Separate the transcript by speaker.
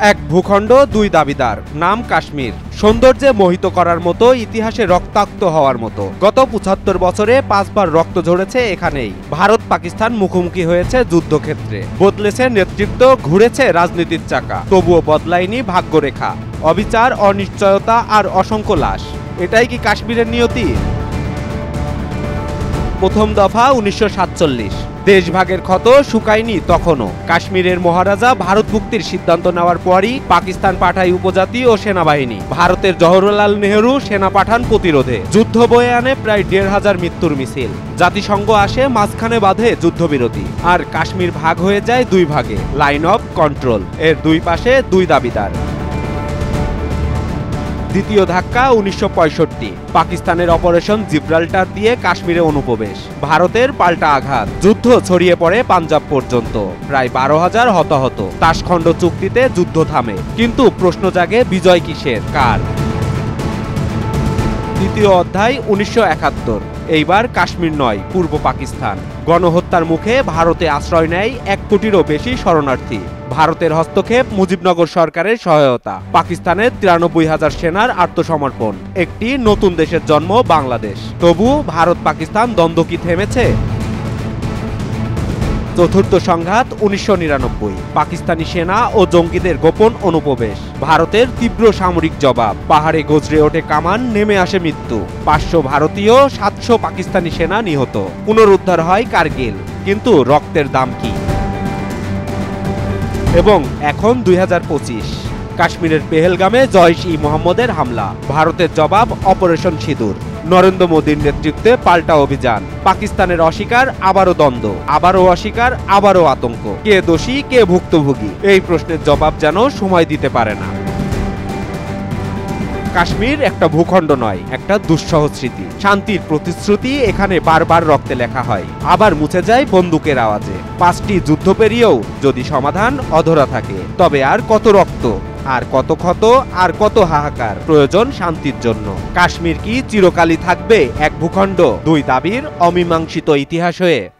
Speaker 1: এক ভূখণ্ড দুই দাবিদার, নাম কাশ্মীর। সৌন্দর্যে মোহিত করার মতো, ইতিহাসে রক্তাক্ত হওয়ার মতো। গত ৭৫ বছরে ৫ বার রক্ত ঝরেছে এখানেই। ভারত পাকিস্তান মুখোমুখি হয়েছে যুদ্ধক্ষেত্রে, বদলেছে নেতৃত্ব, ঘুরেছে রাজনীতির চাকা, তবুও বদলায়নি ভাগ্যরেখা। অবিচার, অনিশ্চয়তা আর অসংখ্য লাশ। এটাই কি কাশ্মীরের নিয়তি? প্রথম দফা ১৯৪৭। দেশভাগের ক্ষত শুকায়নি তখনও। কাশ্মীরের মহারাজা ভারত মুক্তির সিদ্ধান্ত নেওয়ার পরই পাকিস্তান পাঠায় উপজাতি ও সেনাবাহিনী। ভারতের জওহরলাল নেহরু সেনা পাঠান প্রতিরোধে। যুদ্ধ বয়ে আনে প্রায় ১৫০০ মৃত্যুর মিছিল। জাতিসংঘ আসে, মাঝখানে বাঁধে যুদ্ধবিরতি। আর কাশ্মীর ভাগ হয়ে যায় দুই ভাগে, লাইন অফ কন্ট্রোল। এর দুই পাশে দুই দাবিদার। দ্বিতীয় ধাক্কা ১৯৬৫। পাকিস্তানের অপারেশন জিব্রাল্টার দিয়ে কাশ্মীরে অনুপ্রবেশ। ভারতের পাল্টা আঘাত। যুদ্ধ ছড়িয়ে পড়ে পাঞ্জাব পর্যন্ত। প্রায় ১২,০০০ হতাহত। তাশখণ্ড চুক্তিতে যুদ্ধ থামে, কিন্তু প্রশ্ন জাগে বিজয় কিসের, কার? তৃতীয় অধ্যায় ১৯৭১। এইবার কাশ্মীর নয়, পূর্ব পাকিস্তান। গণহত্যার মুখে ভারতে আশ্রয় নেয় ১ কোটিরও বেশি শরণার্থী। ভারতের হস্তক্ষেপ, মুজিবনগর সরকারের সহায়তা, পাকিস্তানের ৯৩,০০০ সেনার আত্মসমর্পণ। একটি নতুন দেশের জন্ম বাংলাদেশ। তবু ভারত পাকিস্তান দ্বন্দ্ব কি থেমেছে? চতুর্থ সংঘাত ১৯৯৯। পাকিস্তানি সেনা ও জঙ্গিদের গোপন অনুপ্রবেশ। ভারতের তীব্র সামরিক জবাব। পাহাড়ে গজরে ওঠে কামান, নেমে আসে মৃত্যু। ৫০০ ভারতীয়, ৭০০ পাকিস্তানি সেনা নিহত। পুনরুদ্ধার হয় কার্গিল, কিন্তু রক্তের দাম কি? এবং এখন ২০২৫। কাশ্মীরের পেহেলগামে জইশ-ই মোহাম্মদের হামলা। ভারতের জবাব অপারেশন সিঁদুর। নরেন্দ্র মোদীর নেতৃত্বে পাল্টা অভিযান। পাকিস্তানের অস্বীকার, আবারও দ্বন্দ্ব, আবারও অস্বীকার, আবারও আতঙ্ক। কে দোষী, কে ভুক্তভোগী? এই প্রশ্নের জবাব যেন সময় দিতে পারে না। কাশ্মীর একটা ভূখণ্ড নয়, একটা দুঃসহ স্মৃতি। শান্তির প্রতিশ্রুতি এখানে বারবার রক্তে লেখা হয়, আবার মুছে যায় বন্দুকের আওয়াজে। ৫টি যুদ্ধ পেরিয়েও যদি সমাধান অধরা থাকে, তবে আর কত রক্ত, আর কত ক্ষত, আর কত হাহাকার প্রয়োজন শান্তির জন্য? কাশ্মীর কি চিরকালই থাকবে এক ভূখণ্ড দুই দাবির অমীমাংসিত ইতিহাস হয়ে?